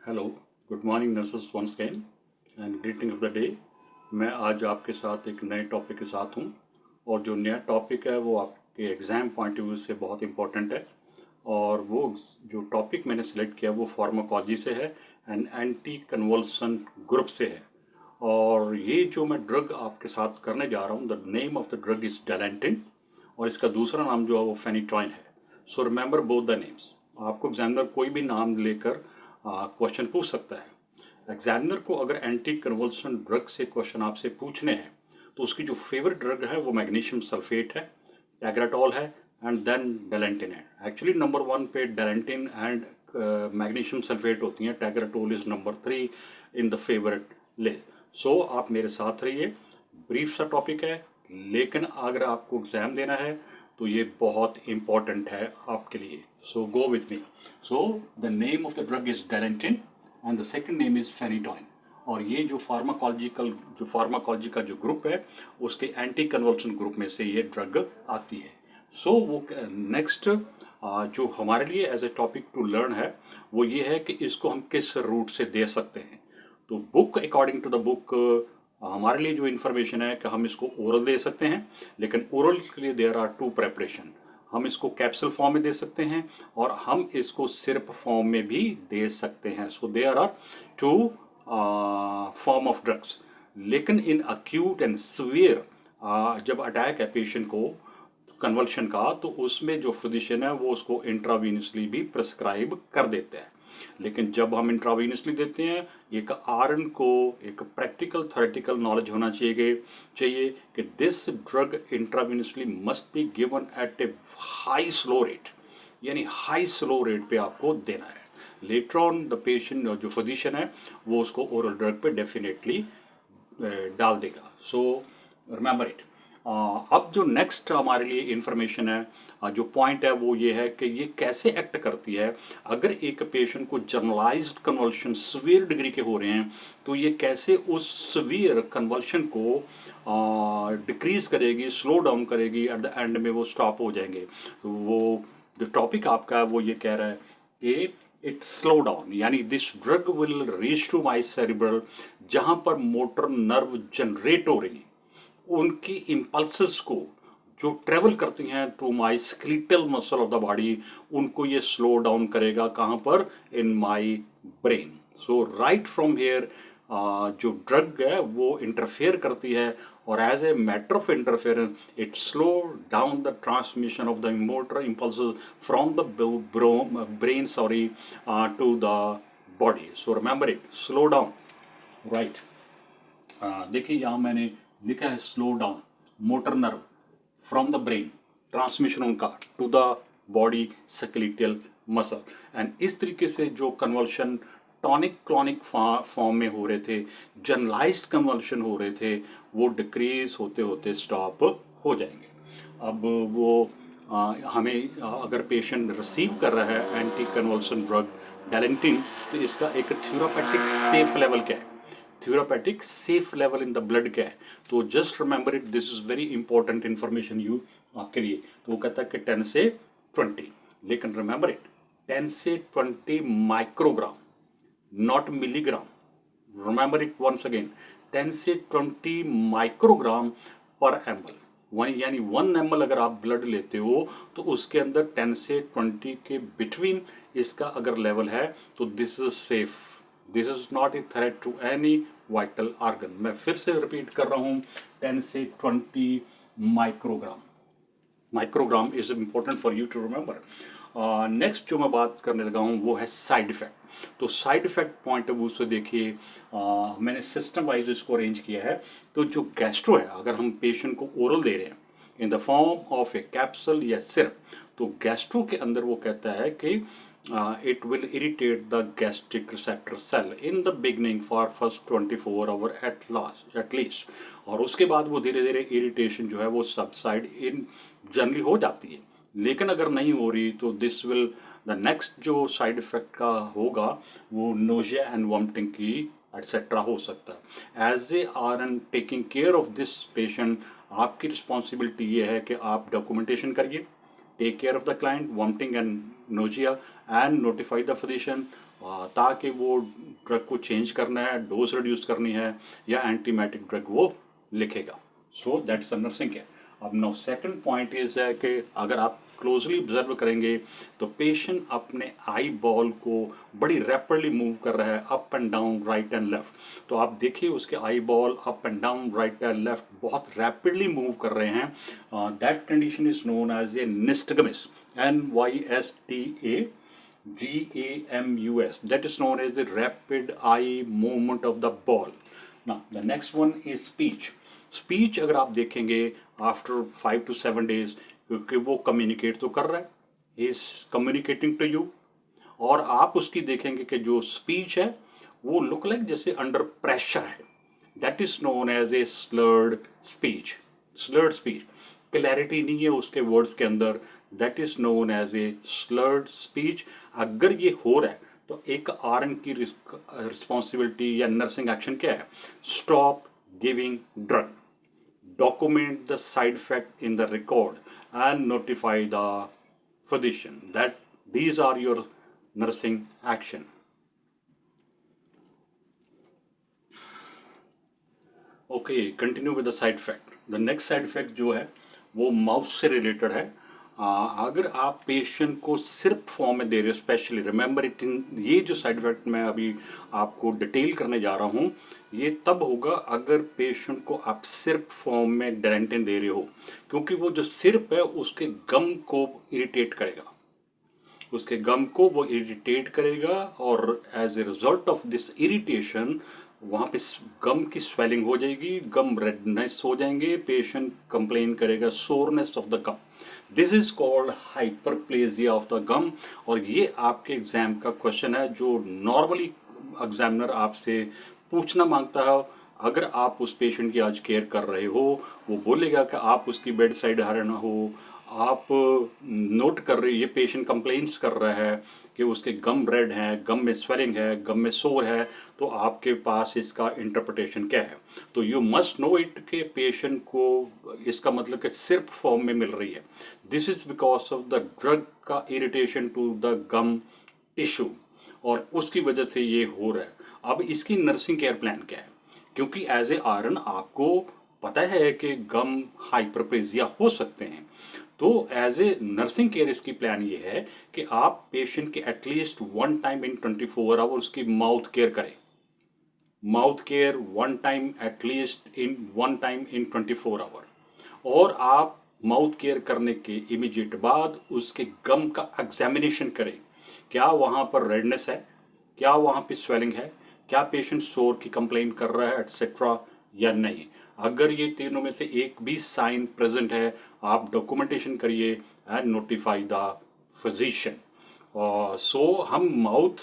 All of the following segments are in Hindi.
Hello, good morning nurses once again and greeting of the day. मैं आज आपके साथ एक नए टॉपिक के साथ हूँ और जो नया टॉपिक है वो आपके एग्ज़ाम पॉइंट ऑफ व्यू से बहुत इम्पोर्टेंट है। और वो जो टॉपिक मैंने सेलेक्ट किया वो फार्माकोलॉजी से है एंड एंटी कन्वल्सन ग्रुप से है। और ये जो मैं ड्रग आपके साथ करने जा रहा हूँ, the name of the drug is Dilantin और इसका दूसरा नाम जो है वो फेनिटॉइन है। So remember both the names. आपको एग्जामिनर कोई भी नाम लेकर क्वेश्चन पूछ सकता है। एग्जामिनर को अगर एंटी कन्वल्सन ड्रग से क्वेश्चन आपसे पूछने हैं तो उसकी जो फेवरेट ड्रग है वो मैग्नीशियम सल्फेट है, टैग्राटोल है एंड देन डेलेंटिन है। एक्चुअली नंबर 1 पे डेलेंटिन एंड मैग्नीशियम सल्फेट होती हैं, Tegretol is number 3 in the favourite list. So आप मेरे साथ रहिए। ब्रीफ सा टॉपिक है लेकिन अगर आपको एग्जाम देना है तो ये बहुत इंपॉर्टेंट है आपके लिए। So go with me. So the name of the drug is Dilantin and the second name is phenytoin. और ये जो फार्माकोलॉजी का जो ग्रुप है उसके एंटी कन्वर्सन ग्रुप में से ये ड्रग आती है। सो वो नेक्स्ट जो हमारे लिए as a topic to learn है वो ये है कि इसको हम किस रूट से दे सकते हैं। तो book according to the book हमारे लिए जो इन्फॉर्मेशन है कि हम इसको ओरल दे सकते हैं, लेकिन ओरल के लिए देयर आर टू प्रेपरेशन। हम इसको कैप्सूल फॉर्म में दे सकते हैं और हम इसको सिरप फॉर्म में भी दे सकते हैं। So there are two form of drugs. लेकिन इन अक्यूट एंड सीवियर जब अटैक है पेशेंट को कन्वल्शन का, तो उसमें जो फिजिशियन है वो उसको इंट्रावीनसली भी प्रिस्क्राइब कर देते हैं। लेकिन जब हम इंट्रावीनसली देते हैं, एक आरएन को एक प्रैक्टिकल थ्योरेटिकल नॉलेज होना चाहिए कि this drug intravenously must be given at A high slow rate, यानी हाई स्लो रेट पे आपको देना है। लेटर ऑन द पेशेंट जो फिजिशियन है वो उसको ओरल ड्रग पे डेफिनेटली डाल देगा। सो रिमेंबर इट। अब जो नेक्स्ट हमारे लिए इंफॉर्मेशन है, जो पॉइंट है वो ये है कि ये कैसे एक्ट करती है। अगर एक पेशेंट को जनरलाइज्ड कन्वल्शन सीवियर डिग्री के हो रहे हैं तो ये कैसे उस सीवियर कन्वल्शन को डिक्रीज करेगी, स्लो डाउन करेगी, एट द एंड में वो स्टॉप हो जाएंगे। तो वो जो टॉपिक आपका है वो ये कह रहा है कि इट स्लो डाउन, यानी this drug will reach to my cerebral, जहाँ पर मोटर नर्व जनरेट हो रही उनकी इम्पल्सेस को जो ट्रेवल करती हैं to my skeletal muscle of the body, उनको ये स्लो डाउन करेगा। कहाँ पर? In my brain. So right from here जो ड्रग है वो इंटरफेयर करती है और as a matter of interference it slow down the transmission of the motor impulses from the brain to the body. So remember it, slow down. Right, देखिए यहाँ मैंने लिखा है slow down motor nerve from the brain, transmission उनका to the body skeletal muscle. And इस तरीके से जो कन्वर्शन टॉनिक क्लॉनिक फॉर्म में हो रहे थे, जनरलाइज्ड कन्वर्शन हो रहे थे, वो डिक्रीज होते होते स्टॉप हो जाएंगे। अब वो हमें अगर पेशेंट रिसीव कर रहा है एंटी कन्वर्सन ड्रग डेलेंटिन, तो इसका एक थ्योरेटिक सेफ लेवल क्या है, theoretic safe level in the blood क्या है। तो just remember it, this is very important information you आपके लिए। तो वो कहता है कि 10 से 20, लेकिन रिमेंबर इट 10 से 20 microgram, not milligram. Remember it once again, 10 से 20 माइक्रोग्राम पर एमएल। यानी 1 ml अगर आप ब्लड लेते हो तो उसके अंदर 10 से 20 के बिटवीन इसका अगर लेवल है तो this is safe, this is not a threat to any vital organ. मैं फिर से रिपीट कर रहा हूँ, 10 से 20 microgram. Microgram is important for you to remember. Next जो मैं बात करने लगा हूँ वो है साइड इफेक्ट। तो side effect point of view से देखिए, मैंने सिस्टम वाइज इसको अरेंज किया है। तो जो गैस्ट्रो है, अगर हम पेशेंट को ओरल दे रहे हैं in the form of A capsule या सिरप, तो गैस्ट्रो के अंदर वो कहता है कि it will irritate the gastric receptor cell in the beginning for first 24 hour at least। और उसके बाद वो धीरे धीरे इरिटेशन जो है वो सबसाइड इन जनरली हो जाती है। लेकिन अगर नहीं हो रही तो दिस विल द नेक्स्ट जो साइड इफेक्ट का होगा वो नोजिया एंड वॉमिटिंग की एटसेट्रा हो सकता है। As a R N taking care of this patient, आपकी रिस्पॉन्सिबिलिटी ये है कि आप डॉक्यूमेंटेशन करिए, take care of the client vomiting and nausea and notify the physician, ताकि वो ड्रग को चेंज करना है, डोज रिड्यूस करनी है या एंटीमाइटिक ड्रग वो लिखेगा। So that's a nursing care. अब नाउ सेकंड पॉइंट इज है कि अगर आप क्लोजली ऑब्जर्व करेंगे तो पेशेंट अपने आई बॉल को बड़ी रैपिडली मूव कर रहा है up and down, right and left. तो आप देखिए उसके eyeball up and down, right and left बहुत रैपिडली मूव कर रहे हैं। That condition is known as a nystagmus, NYSTAGAMUS. That is known as the rapid eye movement of the ball. Now, the next one is speech. Speech अगर आप देखेंगे after 5 to 7 days, क्योंकि वो communicate तो कर रहा है, he is communicating to you, और आप उसकी देखेंगे कि जो स्पीच है वो लुक लाइक जैसे अंडर प्रेशर है। That is known as a slurred speech. Slurred speech, clarity नहीं है उसके वर्ड्स के अंदर, that is known as a slurred speech. अगर ये हो रहा है तो एक RN की रिस्पॉन्सिबिलिटी या नर्सिंग एक्शन क्या है? Stop giving drug, document the side effect in the record and notify the physician. That these are your nursing action. Okay, continue with the side effect. The next side effect जो है वो माउथ से रिलेटेड है। अगर आप पेशेंट को सिर्फ फॉर्म में दे रहे हो, स्पेशली रिमेंबर इट, ये जो साइड इफेक्ट मैं अभी आपको डिटेल करने जा रहा हूँ ये तब होगा अगर पेशेंट को आप सिर्फ फॉर्म में डेरेंटिन दे रहे हो, क्योंकि वो जो सिरप है उसके गम को इरिटेट करेगा, उसके गम को वो इरिटेट करेगा, और as a result of this irritation वहाँ पे गम की स्वेलिंग हो जाएगी, गम रेडनेस हो जाएंगे, पेशेंट कंप्लेन करेगा soreness of the gum. This is called hyperplasia of the gum. और ये आपके एग्जाम का क्वेश्चन है जो नॉर्मली एग्जामिनर आपसे पूछना मांगता है। अगर आप उस पेशेंट की आज केयर कर रहे हो, वो बोलेगा कि आप उसकी बेड साइड हरण हो, आप नोट कर रहे, ये पेशेंट कंप्लेंट्स कर रहा है कि उसके गम रेड हैं, गम में स्वेलिंग है, गम में सोर है, तो आपके पास इसका इंटरप्रिटेशन क्या है? तो यू मस्ट नो इट कि पेशेंट को इसका मतलब कि सिर्फ फॉर्म में मिल रही है। This is because of the drug का irritation to the gum tissue, और उसकी वजह से ये हो रहा है। अब इसकी नर्सिंग केयर प्लान क्या है? क्योंकि एज ए RN आपको पता है कि गम हाइपरप्लेजिया हो सकते हैं, तो एज ए नर्सिंग केयर इसकी प्लान ये है कि आप पेशेंट के एटलीस्ट 1 टाइम इन 24 आवर उसकी माउथ केयर करें। Mouth care 1 time at least in 1 time in 24 hour, और आप माउथ केयर करने के इमीडिएट बाद उसके गम का एग्जामिनेशन करें। क्या वहाँ पर रेडनेस है, क्या वहाँ पे स्वेलिंग है, क्या पेशेंट सोर की कंप्लेन कर रहा है एटसेट्रा या नहीं। अगर ये तीनों में से एक भी साइन प्रेजेंट है, आप डॉक्यूमेंटेशन करिए एंड नोटिफाई द फिजिशियन। सो हम माउथ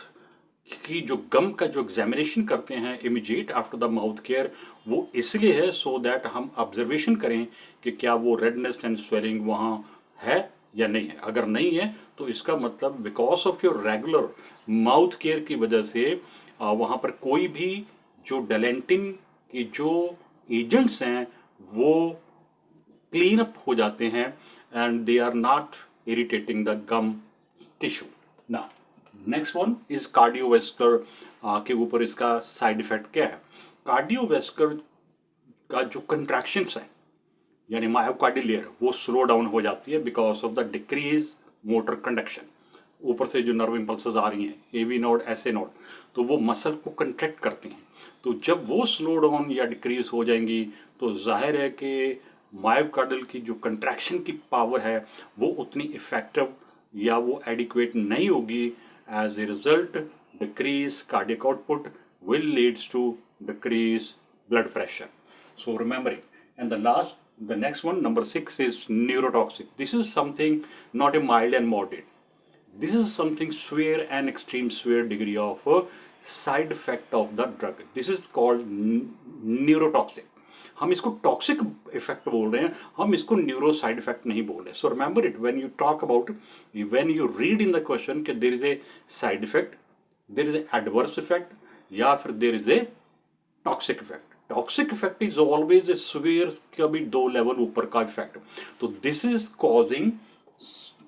की जो गम का जो एग्जामिनेशन करते हैं immediate after the mouth care, वो इसलिए है सो दैट हम ऑब्जर्वेशन करें कि क्या वो रेडनेस एंड स्वेलिंग वहाँ है या नहीं है। अगर नहीं है तो इसका मतलब because of your regular mouth care की वजह से वहाँ पर कोई भी जो डेलेंटिन की जो एजेंट्स हैं वो क्लीन अप हो जाते हैं and they are not irritating the gum tissue. ना नेक्स्ट वन इज कार्डियोवेस्कुलर के ऊपर इसका साइड इफेक्ट क्या है? कार्डियोवेस्कुलर का जो कंट्रैक्शंस है यानी मायोकार्डियल लेयर वो स्लो डाउन हो जाती है because of the decrease motor conduction. ऊपर से जो नर्व इम्पल्सेस आ रही हैं, AV नोड, SA नोड, तो वो मसल को कंट्रैक्ट करती हैं। तो जब वो स्लो डाउन या डिक्रीज हो जाएंगी तो जाहिर है कि मायोकार्डियल की जो कंट्रैक्शन की पावर है वो उतनी इफेक्टिव या वो एडिक्वेट नहीं होगी। As a result decrease cardiac output will leads to decrease blood pressure. So remember it. And the next one, number 6 is neurotoxic. This is something not a mild and moderate. This is something severe and extreme severe degree of a side effect of the drug. This is called neurotoxic. हम इसको टॉक्सिक इफेक्ट बोल रहे हैं, हम इसको न्यूरो साइड इफेक्ट नहीं बोल रहे। So remember it when you talk about, when you read in the question कि there is a side effect, there is a adverse effect, या फिर there is a toxic effect. Toxic effect is always a severe का भी 2 लेवल ऊपर का इफेक्ट। तो दिस इज कॉजिंग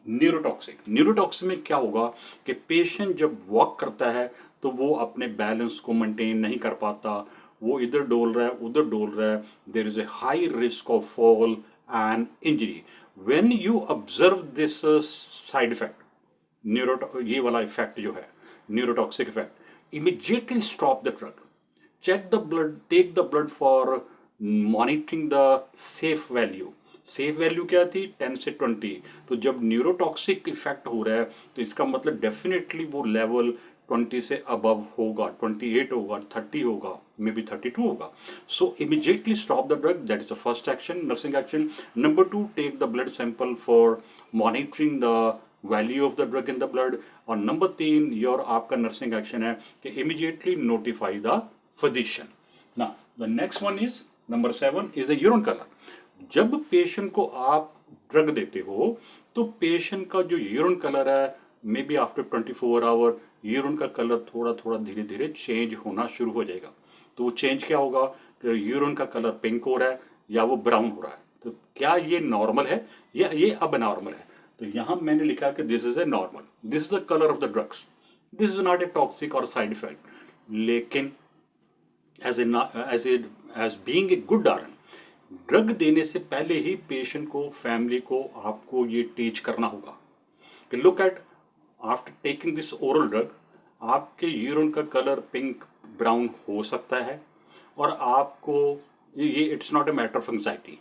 न्यूरोटॉक्सिक में क्या होगा कि पेशेंट जब वॉक करता है तो वो अपने बैलेंस को मेंटेन नहीं कर पाता, वो इधर डोल रहा है उधर डोल रहा है, there is a high risk of fall and injury. When you observe this side effect, ये वाला इफेक्ट जो है neurotoxic effect, immediately stop the drug, check the blood, take the blood for monitoring the safe value। Safe value क्या थी? 10 से 20। तो जब न्यूरोटॉक्सिक इफेक्ट हो रहा है तो इसका मतलब डेफिनेटली वो लेवल 20 से अबव होगा, 28 होगा, 30 होगा, मे बी 32 होगा। So immediately stop the drug, that is the first action, nursing action. Number 2, take the blood sample for monitoring the value of the drug in the blood. और नंबर 3 योर आपका नर्सिंग एक्शन है कि immediately notify the physician। Now, the next one is number 7 is a urine color। जब पेशेंट को आप ड्रग देते हो तो पेशेंट का जो यूरिन कलर है, may be after 24 hour urine का कलर थोड़ा थोड़ा धीरे धीरे चेंज होना शुरू हो जाएगा। तो वो चेंज क्या होगा कि यूरिन का कलर पिंक हो रहा है या वो ब्राउन हो रहा है। तो क्या ये नॉर्मल है या ये अब नॉर्मल है? तो यहाँ मैंने लिखा कि this is a normal, this is the colour of the drugs, this is not a toxic और साइड इफेक्ट। लेकिन as being a good RN, drug देने से पहले ही पेशेंट को, फैमिली को, आपको ये टीच करना होगा कि look at, after taking this oral drug आपके यूरिन का कलर पिंक ब्राउन हो सकता है और आपको ये it's not a matter of anxiety,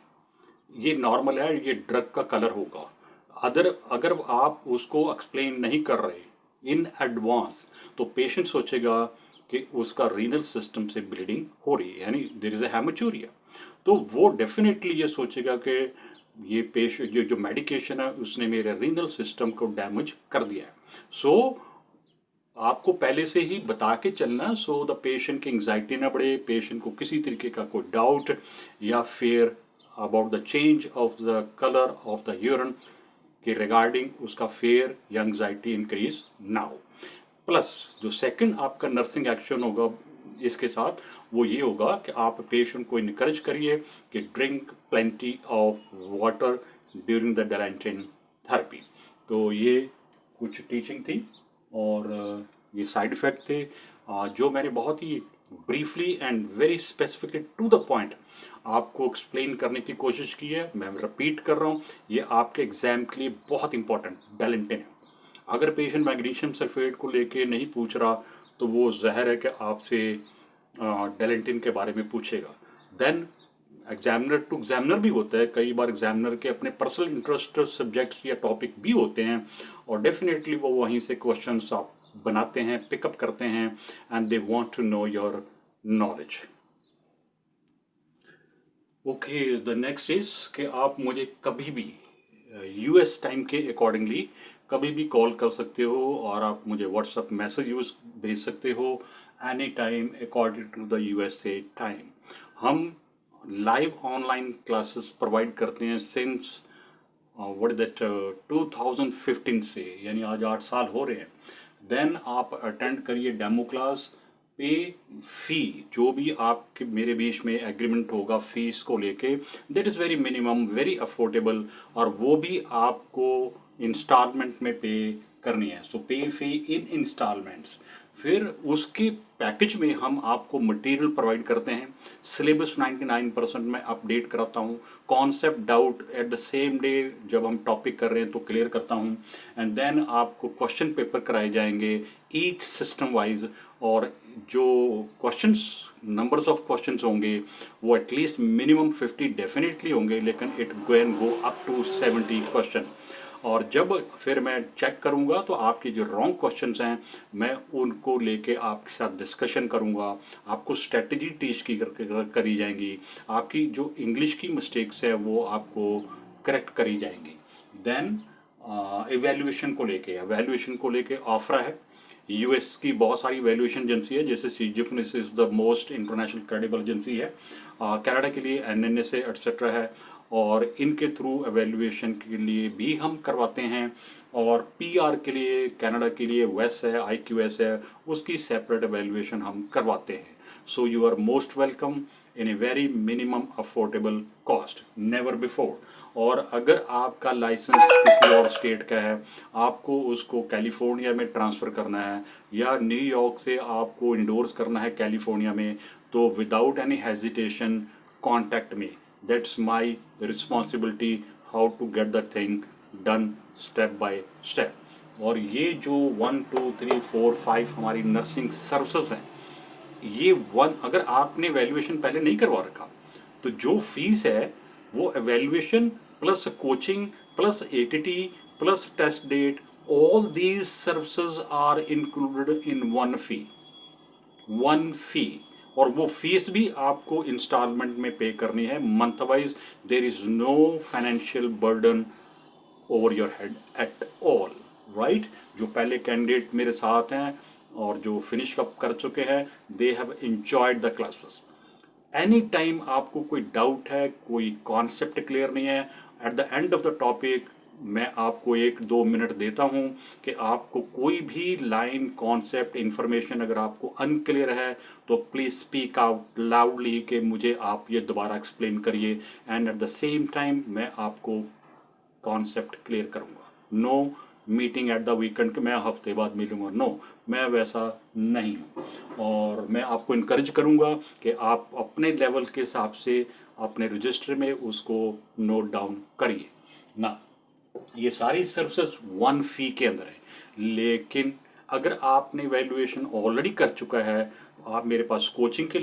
ये नॉर्मल है, ये ड्रग का कलर होगा। अगर आप उसको एक्सप्लेन नहीं कर रहे इन एडवांस तो पेशेंट सोचेगा कि उसका रीनल सिस्टम से ब्लीडिंग हो रही है, यानी देयर इज ए हेमेचूरिया। तो वो डेफिनेटली ये सोचेगा कि ये पेशेंट जो मेडिकेशन है उसने मेरे रीनल सिस्टम को डैमेज कर दिया है। सो आपको पहले से ही बता के चलना, सो द पेशेंट की एंग्जाइटी ना बढ़े, पेशेंट को किसी तरीके का कोई डाउट या fear about the change of the colour of the urine के रिगार्डिंग उसका फेयर या एंग्जाइटी इंक्रीज ना हो। प्लस जो सेकंड आपका नर्सिंग एक्शन होगा इसके साथ, वो ये होगा कि आप पेशेंट को इनकरेज करिए कि drink plenty of water during the Dilantin therapy. तो ये कुछ टीचिंग थी और ये साइड इफ़ेक्ट थे जो मैंने बहुत ही briefly and very specifically to the point आपको एक्सप्लेन करने की कोशिश की है। मैं रिपीट कर रहा हूँ, ये आपके एग्जाम के लिए बहुत इंपॉर्टेंट डेलेंटिन है। अगर पेशेंट मैग्नीशियम सल्फेट को लेके नहीं पूछ रहा तो वो जहर है कि आपसे डेलेंटिन के बारे में पूछेगा। देन एग्जामिनर टू एग्जामिनर भी होता है, कई बार एग्जामिनर के अपने पर्सनल इंटरेस्ट सब्जेक्ट्स या टॉपिक भी होते हैं और डेफिनेटली वो वहीं से क्वेश्चंस आप बनाते हैं, पिकअप करते हैं and they want to know your knowledge. Okay, the next is कि आप मुझे कभी भी US टाइम के अकॉर्डिंगली कभी भी कॉल कर सकते हो और आप मुझे व्हाट्सअप मैसेज यूज भेज सकते हो any time according to the USA time. हम लाइव ऑनलाइन क्लासेस प्रोवाइड करते हैं सिंस व्हाट इज दैट 2015 से, यानी आज 8 साल हो रहे हैं। देन आप अटेंड करिए डेमो क्लास, पे फी जो भी आपके मेरे बीच में एग्रीमेंट होगा फीस को लेके, that is very minimum, very affordable, और वो भी आपको इंस्टॉलमेंट में पे करनी है। सो पे फी इन इंस्टॉलमेंट्स। फिर उसके पैकेज में हम आपको मटेरियल प्रोवाइड करते हैं, सिलेबस 99% मैं अपडेट कराता हूँ, concept doubt eight the same day जब हम टॉपिक कर रहे हैं तो क्लियर करता हूँ, एंड देन आपको क्वेश्चन पेपर कराए जाएंगे ईच सिस्टम वाइज, और जो क्वेश्चंस नंबर्स ऑफ क्वेश्चंस होंगे वो एटलीस्ट मिनिमम 50 डेफिनेटली होंगे, लेकिन it can go up to 70 question. और जब फिर मैं चेक करूंगा तो आपके जो रॉन्ग क्वेश्चंस हैं मैं उनको लेके आपके साथ डिस्कशन करूंगा, आपको स्ट्रेटजी टीच की करी जाएंगी, आपकी जो इंग्लिश की मिस्टेक्स है वो आपको करेक्ट करी जाएंगी। देन एवेल्युएशन को लेके ऑफर है। US की बहुत सारी वैल्यूएशन एजेंसी है, जैसे CGFNS is the most international credible agency है, कनाडा के लिए NNSA एट्सेट्रा है, और इनके थ्रू एवेल्युएशन के लिए भी हम करवाते हैं, और PR के लिए कनाडा के लिए WES है, IQS है, उसकी सेपरेट एवेल्युएशन हम करवाते हैं। So you are most welcome in a very minimum affordable cost, never before. और अगर आपका लाइसेंस किसी और स्टेट का है, आपको उसको कैलिफोर्निया में ट्रांसफ़र करना है या न्यूयॉर्क से आपको इंडोर्स करना है कैलिफोर्निया में, तो without any hesitation contact me. That's my responsibility how to get the thing done step by step. और ये जो 1 2 3 4 5 हमारी नर्सिंग सर्विसेज हैं, ये वन अगर आपने वैल्यूएशन पहले नहीं करवा रखा, तो जो फीस है वो evaluation plus coaching plus ATT plus test date, all these services are included in one fee. और वो फीस भी आपको इंस्टॉलमेंट में पे करनी है, month wise. There is no financial burden over your head at all, right. जो पहले कैंडिडेट मेरे साथ हैं और जो फिनिश अप कर चुके हैं, they have enjoyed the classes. Any time आपको कोई डाउट है, कोई कॉन्सेप्ट क्लियर नहीं है, at the end of the topic मैं आपको 1-2 मिनट देता हूं कि आपको कोई भी लाइन कॉन्सेप्ट इंफॉर्मेशन अगर आपको अनक्लियर है तो प्लीज़ स्पीक आउट लाउडली कि मुझे आप ये दोबारा एक्सप्लेन करिए, and at the same time मैं आपको कॉन्सेप्ट क्लियर करूँगा। No meeting at the weekend कि मैं हफ्ते बाद मिलूँगा, नो, मैं वैसा नहीं हूँ। और मैं आपको इनकरेज करूँगा कि आप अपने लेवल के हिसाब से अपने रजिस्टर में उसको नोट डाउन करिए ना। ये सारी सर्विसेज वन फी के अंदर है, लेकिन अगर आपने वैल्यूएशन ऑलरेडी कर चुका है, आप मेरे पास कोचिंग के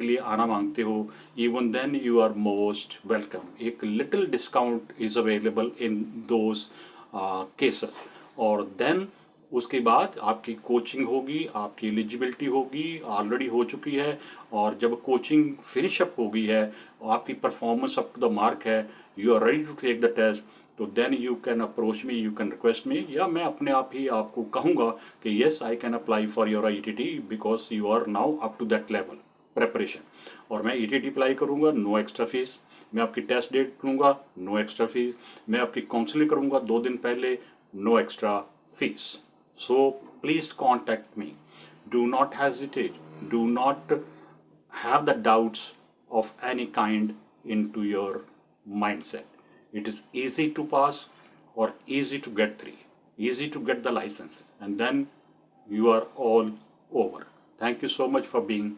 लिए आना मांगते हो, even then you are most welcome. एक little discount is available in those cases. और देन उसके बाद आपकी कोचिंग होगी, आपकी एलिजिबिलिटी होगी, ऑलरेडी हो चुकी है। और जब कोचिंग फिनिश अप हो गई है और आपकी performance up to the mark है, you are ready to take the test, तो then you can approach me, you can request me, या मैं अपने आप ही आपको कहूँगा कि yes I can apply for your ITT because you are now up to that level preparation. और मैं ITT अप्लाई करूँगा, नो एक्स्ट्रा फीस। मैं आपकी टेस्ट डेट लूँगा, नो एक्स्ट्रा फीस। मैं आपकी काउंसलिंग करूँगा 2 दिन पहले, no extra fees. So please contact me, do not hesitate, do not have the doubts of any kind into your mindset. It is easy to pass or easy to get through, easy to get the license, and then you are all over. Thank you so much for being